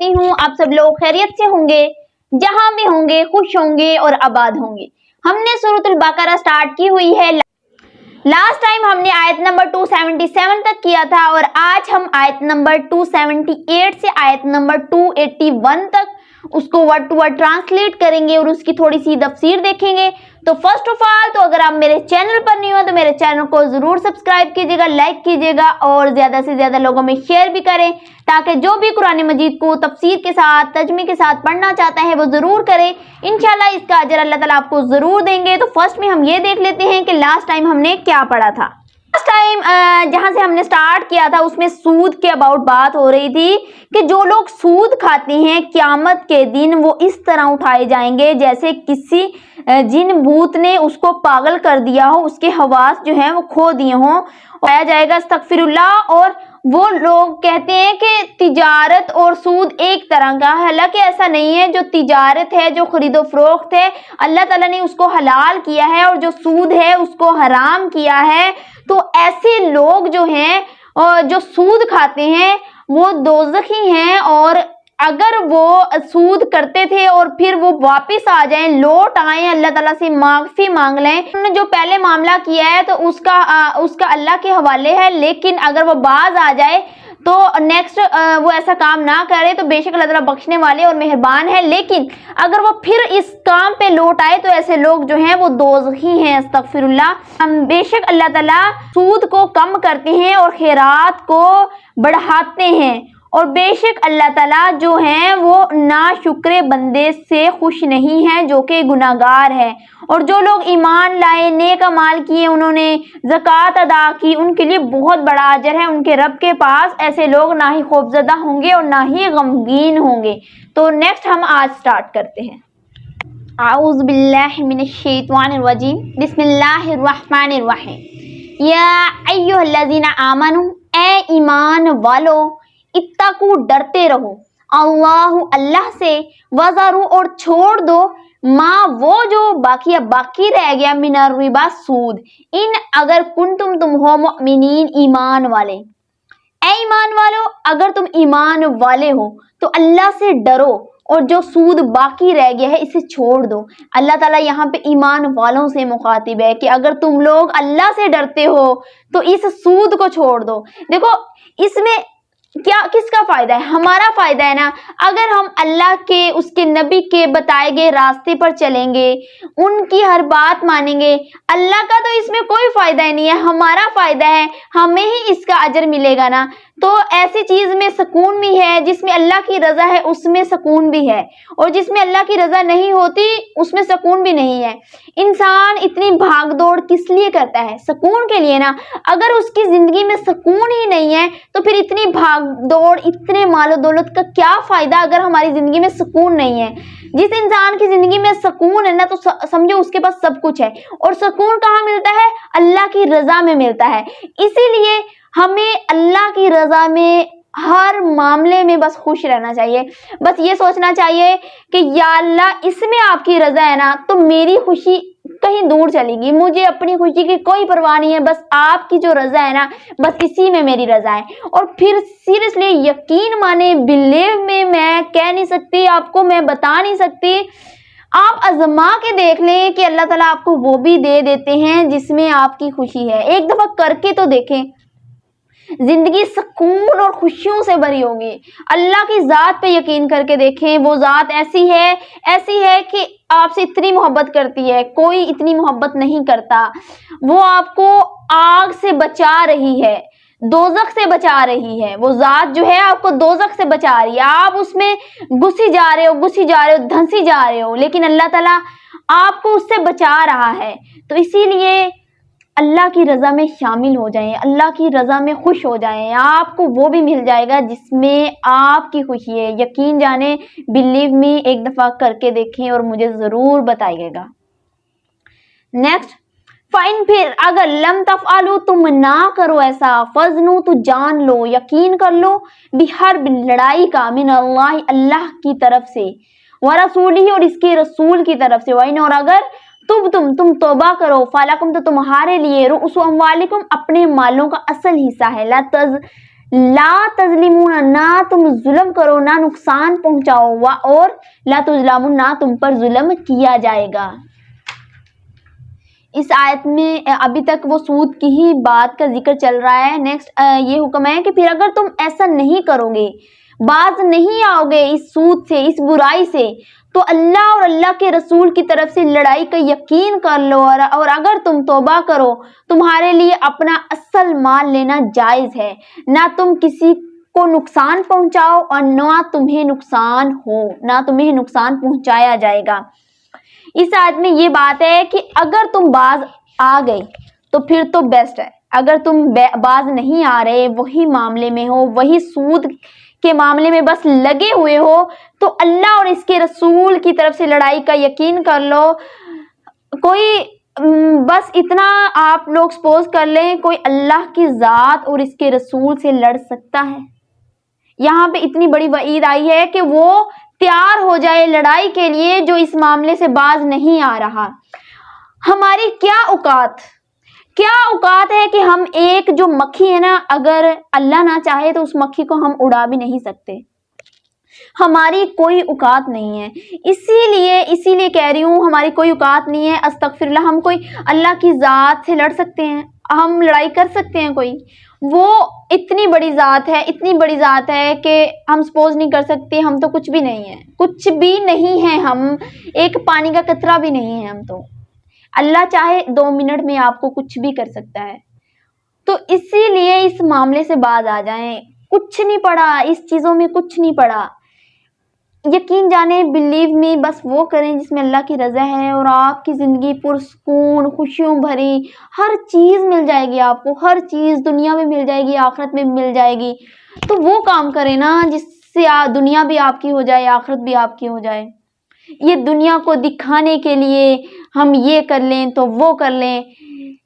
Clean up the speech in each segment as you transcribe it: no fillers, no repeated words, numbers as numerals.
करती हूँ आप सब लोग खैरियत से होंगे, जहां भी होंगे खुश होंगे और आबाद होंगे। हमने सूरतुल बकरा स्टार्ट की हुई है। लास्ट टाइम हमने आयत नंबर 277 तक किया था और आज हम आयत नंबर 278 से आयत नंबर 281 तक उसको वर्ड टू वर्ड ट्रांसलेट करेंगे और उसकी थोड़ी सी तफसीर देखेंगे। तो फर्स्ट ऑफ ऑल तो अगर आप मेरे चैनल पर नहीं हो तो मेरे चैनल को जरूर सब्सक्राइब कीजिएगा, लाइक कीजिएगा और ज्यादा से ज्यादा लोगों में शेयर भी करें, ताकि जो भी कुरान मजीद को तफसीर के साथ तर्जुमे के साथ पढ़ना चाहता है वो जरूर करे। इंशाल्लाह इसका अजर अल्लाह ताला आपको जरूर देंगे। तो फर्स्ट में हम ये देख लेते हैं कि लास्ट टाइम हमने क्या पढ़ा था। लास्ट टाइम जहां से हमने स्टार्ट किया था उसमें सूद के अबाउट बात हो रही थी कि जो लोग सूद खाते हैं क़यामत के दिन वो इस तरह उठाए जाएंगे जैसे किसी जिन भूत ने उसको पागल कर दिया हो, उसके हवास जो हैं वो खो दिए हों। आया जाएगा अस्तगफिरुल्लाह। और वो लोग कहते हैं कि तिजारत और सूद एक तरह का, हालांकि ऐसा नहीं है। जो तिजारत है, जो खरीदो फरोख्त है, अल्लाह ताला ने उसको हलाल किया है और जो सूद है उसको हराम किया है। तो ऐसे लोग जो हैं और जो सूद खाते हैं वो दोज़खी हैं। और अगर वो सूद करते थे और फिर वो वापस आ जाएं, लौट आए, अल्लाह ताला से माफ़ी मांग लें, उन्होंने जो पहले मामला किया है तो उसका अल्लाह के हवाले है। लेकिन अगर वो बाज आ जाए तो नेक्स्ट वो ऐसा काम ना करे तो बेशक अल्लाह ताला बख्शने वाले और मेहरबान है। लेकिन अगर वो फिर इस काम पे लौट आए तो ऐसे लोग जो हैं वो दोज़खी हैं। अस्तगफिरुल्लाह। हम बेशक अल्लाह ताला सूद को कम करते हैं और खैरात को बढ़ाते हैं और बेशक अल्लाह ताला जो हैं वो नाशुक्रे बंदे से खुश नहीं है जो कि गुनाहगार है। और जो लोग ईमान लाए, नेक अमाल किए, उन्होंने ज़कात अदा की, उनके लिए बहुत बड़ा अजर है उनके रब के पास। ऐसे लोग ना ही खौफज़दा होंगे और ना ही गमगीन होंगे। तो नेक्स्ट हम आज स्टार्ट करते हैं। आऊज़ु बिल्लाहि मिनश शैतानिर रजीम, बिस्मिल्लाहिर रहमानिर रहीम। या अय्युहल्लज़ीना आमनू, ए ईमान वालो, इत्तकू डरते रहो, अल्लाहु अल्लाह से, वज़रू और छोड़ दो, माँ वो जो बाकी रह गया, मिनर रिबा सूद, इन अगर तुम हो मुमिनीन ईमान वाले। ए ईमान वालो, अगर तुम ईमान वाले हो तो अल्लाह से डरो और जो सूद बाकी रह गया है इसे छोड़ दो। अल्लाह ताला यहाँ पे ईमान वालों से मुखातिब है कि अगर तुम लोग अल्लाह से डरते हो तो इस सूद को छोड़ दो। देखो इसमें क्या किसका फायदा है? हमारा फायदा है ना। अगर हम अल्लाह के, उसके नबी के बताए गए रास्ते पर चलेंगे, उनकी हर बात मानेंगे, अल्लाह का तो इसमें कोई फायदा ही नहीं है, हमारा फायदा है, हमें ही इसका अजर मिलेगा ना। तो ऐसी चीज में सुकून भी है, जिसमें अल्लाह की रजा है उसमें सुकून भी है, और जिसमें अल्लाह की रजा नहीं होती उसमें सुकून भी नहीं है। इंसान इतनी भाग दौड़ किस लिए करता है? सुकून के लिए ना। अगर उसकी जिंदगी में सुकून ही नहीं है तो फिर इतनी भाग दौड़, इतने मालो दौलत का क्या फायदा अगर हमारी जिंदगी में सुकून नहीं है। जिस इंसान की जिंदगी में सुकून है ना तो समझो उसके पास सब कुछ है। और सुकून कहाँ मिलता है? अल्लाह की रजा में मिलता है। इसीलिए हमें अल्लाह की रजा में हर मामले में बस खुश रहना चाहिए। बस ये सोचना चाहिए कि या अल्लाह इसमें आपकी रजा है ना तो मेरी खुशी कहीं दूर चलेगी, मुझे अपनी खुशी की कोई परवाह नहीं है, बस आपकी जो रजा है ना बस इसी में मेरी रजा है। और फिर सीरियसली यकीन माने, बिलीव में, मैं कह नहीं सकती आपको, मैं बता नहीं सकती, आप आजमा के देख लें कि अल्लाह ताला आपको वो भी दे देते हैं जिसमें आपकी खुशी है। एक दफा करके तो देखें, जिंदगी सुकून और खुशियों से भरी होगी। अल्लाह की जात पे यकीन करके देखें, वो जात ऐसी है कि आपसे इतनी मोहब्बत करती है, कोई इतनी मोहब्बत नहीं करता। वो आपको आग से बचा रही है, दोजख से बचा रही है। वो जात जो है आपको दोजख से बचा रही है, आप उसमें घुसी जा रहे हो, धंसी जा रहे हो, लेकिन अल्लाह ताला आपको उससे बचा रहा है। तो इसीलिए अल्लाह की रजा में शामिल हो जाएं, अल्लाह की रजा में खुश हो जाएं, आपको वो भी मिल जाएगा जिसमें आपकी खुशी है। यकीन जाने, बिलीव मी, एक दफा करके देखें और मुझे जरूर बताइएगा। नेक्स्ट फाइन, फिर अगर लम तफआलू, तुम ना करो ऐसा, फजनू, तो जान लो, यकीन कर लो, बिहर लड़ाई का, मिन अल्लाह, अल्लाह की तरफ से, व रसूली, और इसके रसूल की तरफ से, वाइन, और अगर तुम तौबा करो, फालकुम, तो तुम्हारे लिए, रुउसु अम्वालिकुम, अपने मालों का असल हिस्सा है, ला तज़लिमून, ना तुम जुल्म करो, ना नुकसान पहुंचाओ, और ला तुज़लमून, ना तुम पर जुल्म किया जाएगा। इस आयत में अभी तक वो सूद की ही बात का जिक्र चल रहा है। नेक्स्ट ये हुक्म है कि फिर अगर तुम ऐसा नहीं करोगे, बाज नहीं आओगे इस सूद से, इस बुराई से, तो अल्लाह और अल्लाह के रसूल की तरफ से लड़ाई का यकीन कर लो, और अगर तुम तौबा करो, तुम्हारे लिए अपना असल माल लेना जायज़ है, ना तुम किसी को नुकसान पहुंचाओ और ना तुम्हें नुकसान हो, ना तुम्हें नुकसान पहुंचाया जाएगा। इस आयत में ये बात है कि अगर तुम बाज आ गए तो फिर तो बेस्ट है, अगर तुम बाज नहीं आ रहे, वही मामले में हो, वही सूद के मामले में बस लगे हुए हो, तो अल्लाह और इसके रसूल की तरफ से लड़ाई का यकीन कर लो। कोई बस इतना आप लोग सपोज कर लें, कोई अल्लाह की ज़ात और इसके रसूल से लड़ सकता है? यहाँ पे इतनी बड़ी वईद आई है कि वो तैयार हो जाए लड़ाई के लिए जो इस मामले से बाज नहीं आ रहा। हमारी क्या औकात है कि हम एक जो मक्खी है ना, अगर अल्लाह ना चाहे तो उस मक्खी को हम उड़ा भी नहीं सकते। हमारी कोई औकात नहीं है, इसीलिए कह रही हूँ, हमारी कोई औकात नहीं है। अस्तगफिरुल्लाह, हम कोई अल्लाह की ज़ात से लड़ सकते हैं, हम लड़ाई कर सकते हैं कोई? वो इतनी बड़ी ज़ात है कि हम सपोज नहीं कर सकते। हम तो कुछ भी नहीं है, हम एक पानी का कतरा भी नहीं है। हम तो अल्लाह चाहे 2 मिनट में आपको कुछ भी कर सकता है। तो इसीलिए इस मामले से बाज आ जाएं। कुछ नहीं पड़ा, इस चीज़ों में कुछ नहीं पड़ा। यकीन जाने, बिलीव मी, बस वो करें जिसमें अल्लाह की रज़ा है, और आपकी ज़िंदगी पुरसुकून, खुशियों भरी, हर चीज़ मिल जाएगी आपको, हर चीज़ दुनिया में मिल जाएगी, आखिरत में मिल जाएगी। तो वो काम करें ना जिससे दुनिया भी आपकी हो जाए, आखिरत भी आपकी हो जाए। ये दुनिया को दिखाने के लिए हम ये कर लें तो वो कर लें,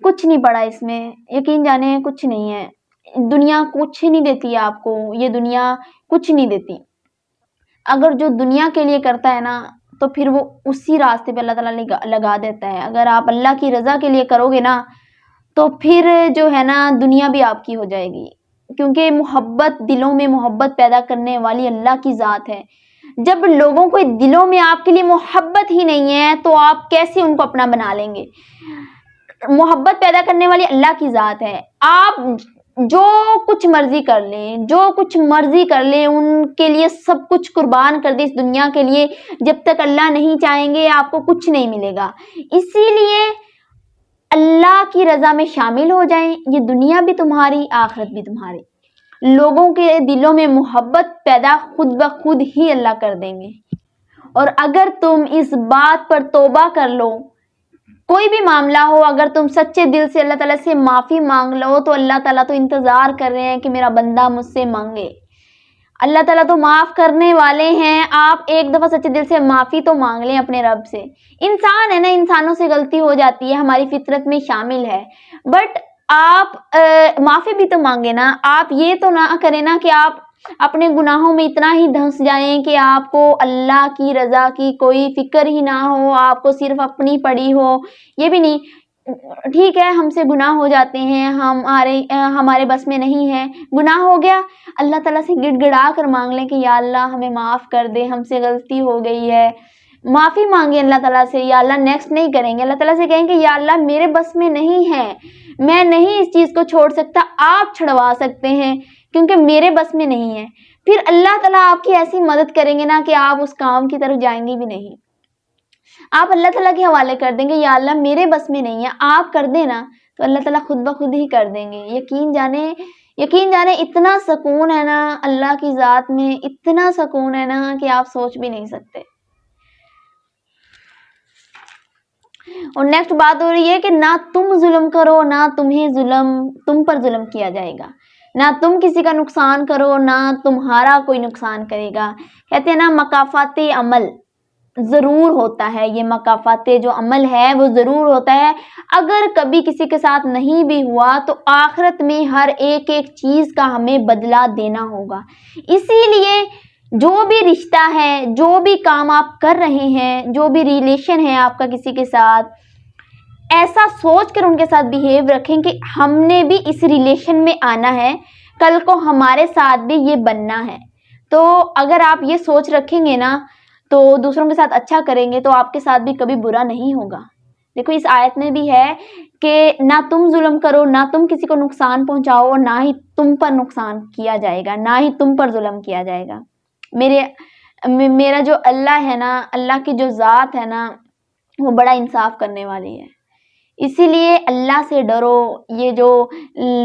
कुछ नहीं पड़ा इसमें। यकीन जाने, कुछ नहीं है। दुनिया कुछ नहीं देती आपको, ये दुनिया कुछ नहीं देती। अगर जो दुनिया के लिए करता है ना, तो फिर वो उसी रास्ते पे अल्लाह ताला लगा देता है। अगर आप अल्लाह की रज़ा के लिए करोगे ना, तो फिर जो है ना, दुनिया भी आपकी हो जाएगी, क्योंकि मोहब्बत, दिलों में मोहब्बत पैदा करने वाली अल्लाह की ज़ात है। जब लोगों को दिलों में आपके लिए मोहब्बत ही नहीं है, तो आप कैसे उनको अपना बना लेंगे? मोहब्बत पैदा करने वाली अल्लाह की ज़ात है। आप जो कुछ मर्जी कर लें, उनके लिए सब कुछ कुर्बान कर दे इस दुनिया के लिए, जब तक अल्लाह नहीं चाहेंगे आपको कुछ नहीं मिलेगा। इसीलिए अल्लाह की रज़ा में शामिल हो जाएं, ये दुनिया भी तुम्हारी, आखिरत भी तुम्हारी। लोगों के दिलों में मोहब्बत पैदा खुद ब खुद ही अल्लाह कर देंगे। और अगर तुम इस बात पर तौबा कर लो, कोई भी मामला हो, अगर तुम सच्चे दिल से अल्लाह ताला से माफ़ी मांग लो, तो अल्लाह ताला तो इंतज़ार कर रहे हैं कि मेरा बंदा मुझसे मांगे। अल्लाह ताला तो माफ़ करने वाले हैं। आप एक दफ़ा सच्चे दिल से माफ़ी तो मांग लें अपने रब से। इंसान है ना, इंसानों से गलती हो जाती है, हमारी फितरत में शामिल है। बट आप माफ़ी भी तो मांगे ना। आप ये तो ना करें ना कि आप अपने गुनाहों में इतना ही धंस जाएं कि आपको अल्लाह की रज़ा की कोई फिक्र ही ना हो, आपको सिर्फ अपनी पड़ी हो। ये भी नहीं, ठीक है, हमसे गुनाह हो जाते हैं, हमारे बस में नहीं है, गुनाह हो गया, अल्लाह ताला से गिड़गिड़ा कर मांग लें कि या अल्लाह हमें माफ़ कर दे, हमसे गलती हो गई है। माफ़ी मांगे अल्लाह ताला से, या अल्लाह नेक्स्ट नहीं करेंगे, अल्लाह ताला से कहेंगे या अल्लाह मेरे बस में नहीं है, मैं नहीं इस चीज़ को छोड़ सकता, आप छुड़वा सकते हैं क्योंकि मेरे बस में नहीं है। फिर अल्लाह ताला आपकी ऐसी मदद करेंगे ना कि आप उस काम की तरफ जाएंगे भी नहीं। आप अल्लाह ताला के हवाले कर देंगे, या अल्लाह मेरे बस में नहीं है, आप कर देना, तो अल्लाह ताला खुद ब खुद ही कर देंगे। यकीन जाने इतना सुकून है ना अल्लाह की ज़ात में, इतना सुकून है ना कि आप सोच भी नहीं सकते। और नेक्स्ट बात हो रही है कि ना तुम जुल्म करो, ना तुम पर जुल्म किया जाएगा। ना तुम किसी का नुकसान करो, ना तुम्हारा कोई नुकसान करेगा। कहते हैं ना, मकाफाते अमल ज़रूर होता है, ये मकाफाते जो अमल है वो ज़रूर होता है। अगर कभी किसी के साथ नहीं भी हुआ तो आखिरत में हर एक चीज़ का हमें बदला देना होगा। इसीलिए जो भी रिश्ता है, जो भी काम आप कर रहे हैं, जो भी रिलेशन है आपका किसी के साथ, ऐसा सोच कर उनके साथ बिहेव रखें कि हमने भी इस रिलेशन में आना है, کل کو ہمارے ساتھ بھی یہ بننا ہے. تو اگر آپ یہ سوچ رکھیں گے نا تو دوسروں کے ساتھ اچھا کریں گے تو آپ کے ساتھ بھی کبھی برا نہیں ہوگا. دیکھو اس آیت میں بھی ہے کہ نہ تم ظلم کرو، نہ تم کسی کو نقصان پہنچاؤ، اور نہ ہی تم پر نقصان کیا جائے گا، نہ ہی تم پر ظلم کیا جائے گا. میرا جو اللہ ہے نا، اللہ کی جو ذات ہے نا، وہ بڑا انصاف کرنے والی ہے. اسی لیے اللہ سے ڈرو. یہ جو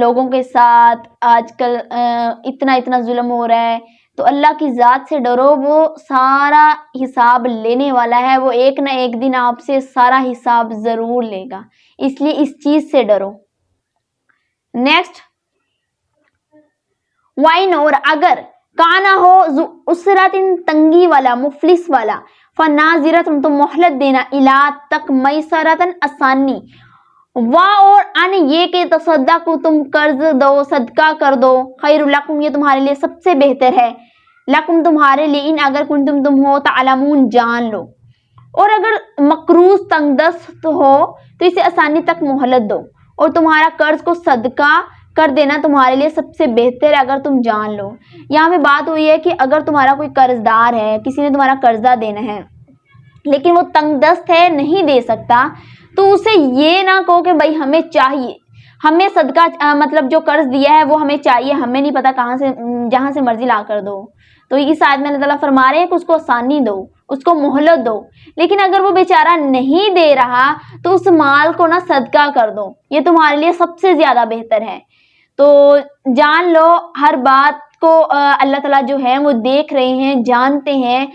لوگوں کے ساتھ آج کل اتنا ظلم ہو رہا ہے، تو اللہ کی ذات سے ڈرو. وہ سارا حساب لینے والا ہے. وہ ایک نہ ایک دن آپ سے سارا حساب ضرور لے گا. اس لیے اس چیز سے ڈرو. نیکسٹ، وائن، اور اگر کانا ہو اسرت تنگی والا، مفلس والا، فناظرت تو مہلت دینا، الا تک میسرتن آسانی، اور ان یہ کہ تصدق تم قرض دو، صدقہ کر دو، خیر لکم یہ تمہارے لیے سب سے بہتر ہے، لکم تمہارے لیے، ان اگر کنتم تم ہو تعلمون جان لو. اور اگر مقروض تنگ دست ہو تو اسے آسانی تک مہلت دو، اور تمہارا قرض کو صدقہ کر دینا تمہارے لیے سب سے بہتر ہے اگر تم جان لو. یہاں پہ بات ہوئی ہے کہ اگر تمہارا کوئی قرض دار ہے، کسی نے تمہارا قرضہ دینا ہے لیکن وہ تنگ دست ہے، نہیں دے سکتا، تو اسے یہ نہ کہو کہ بھائی ہمیں چاہیے، ہمیں صدقہ مطلب جو قرض دیا ہے وہ ہمیں چاہیے، ہمیں نہیں پتا کہاں سے، جہاں سے مرضی لا کر دو. تو اس آیت میں اللہ تعالیٰ فرما رہے ہیں کہ اس کو آسانی دو، اس کو مہلت دو. لیکن اگر وہ بیچارہ نہیں دے رہا تو اس مال کو نا صدقہ کر دو، یہ تمہارے لیے سب سے زیادہ بہتر ہے. تو جان لو ہر بات کو اللہ تعالیٰ جو ہے وہ دیکھ رہے ہیں، جانتے ہیں.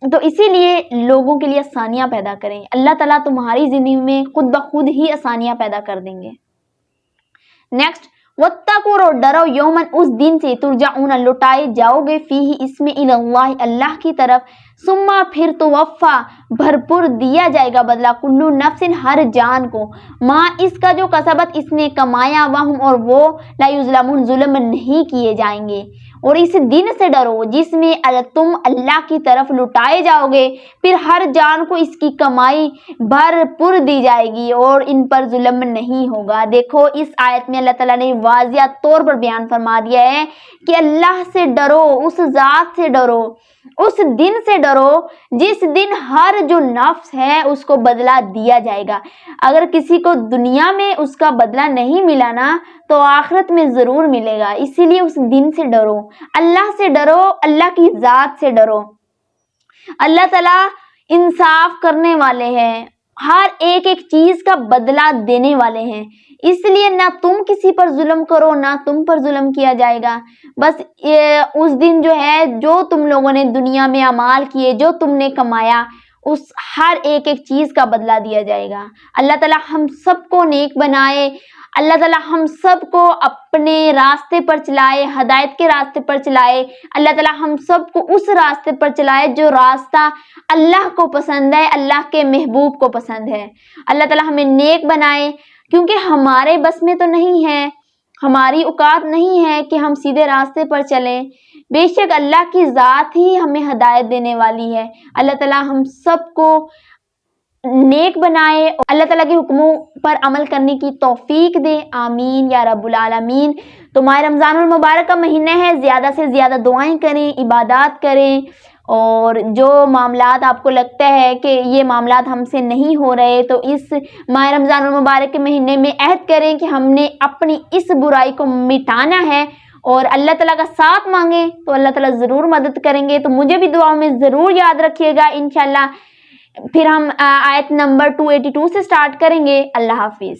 تو اسی لیے لوگوں کے لیے آسانیاں پیدا کریں. اللہ تعالیٰ تمہاری زندگی میں خود بخود ہی آسانیاں پیدا کر دیں گے. نیکسٹ، واتقوا، اور ڈرو، یومن اس دن سے، ترجعون لوٹائے جاؤ گے، فیہ اس میں، الی اللہ اللہ کی طرف، ثم پھر توفا بھرپور دیا جائے گا بدلہ، کلو نفس ہر جان کو، ماں اس کا جو کسبت اس نے کمایا، وہم اور وہ، لا یظلمون ظلم نہیں کیے جائیں گے. اور اس دن سے ڈرو جس میں تم اللہ کی طرف لٹائے جاؤ گے، پھر ہر جان کو اس کی کمائی بھرپور دی جائے گی اور ان پر ظلم نہیں ہوگا. دیکھو اس آیت میں اللہ تعالیٰ نے واضح طور پر بیان فرما دیا ہے کہ اللہ سے ڈرو، اس ذات سے ڈرو، اس دن سے ڈرو جس دن ہر جو نفس ہے اس کو بدلہ دیا جائے گا. اگر کسی کو دنیا میں اس کا بدلہ نہیں ملا نا تو آخرت میں ضرور ملے گا. اسی لیے اس دن سے ڈرو، اللہ سے ڈرو، اللہ کی ذات سے ڈرو. اللہ تعالیٰ انصاف کرنے والے ہیں، ہر ایک چیز کا بدلہ دینے والے ہیں. اس لیے نہ تم کسی پر ظلم کرو، نہ تم پر ظلم کیا جائے گا. بس اس دن جو ہے، جو تم لوگوں نے دنیا میں اعمال کیے، جو تم نے کمایا، اس ہر ایک چیز کا بدلہ دیا جائے گا. اللہ تعالیٰ ہم سب کو نیک بنائے. اللہ تعالیٰ ہم سب کو اپنے راستے پر چلائے، ہدایت کے راستے پر چلائے. اللہ تعالیٰ ہم سب کو اس راستے پر چلائے جو راستہ اللہ کو پسند ہے، اللہ کے محبوب کو پسند ہے. اللہ تعالیٰ ہمیں نیک بنائے، کیونکہ ہمارے بس میں تو نہیں ہے، ہماری اوقات نہیں ہے کہ ہم سیدھے راستے پر چلیں. بے شک اللہ کی ذات ہی ہمیں ہدایت دینے والی ہے. اللہ تعالیٰ ہم سب کو نیک بنائے، اللہ تعالیٰ کے حکموں پر عمل کرنے کی توفیق دے. آمین یا رب العالمین. تو ماہ رمضان المبارک کا مہینہ ہے، زیادہ سے زیادہ دعائیں کریں، عبادات کریں، اور جو معاملات آپ کو لگتا ہے کہ یہ معاملات ہم سے نہیں ہو رہے تو اس ماہ رمضان المبارک کے مہینے میں عہد کریں کہ ہم نے اپنی اس برائی کو مٹانا ہے اور اللہ تعالیٰ کا ساتھ مانگیں تو اللہ تعالیٰ ضرور مدد کریں گے. تو مجھے بھی دعاؤں میں ضرور یاد رکھیے گا. انشاءاللہ پھر ہم آیت نمبر 282 سے سٹارٹ کریں گے. اللہ حافظ.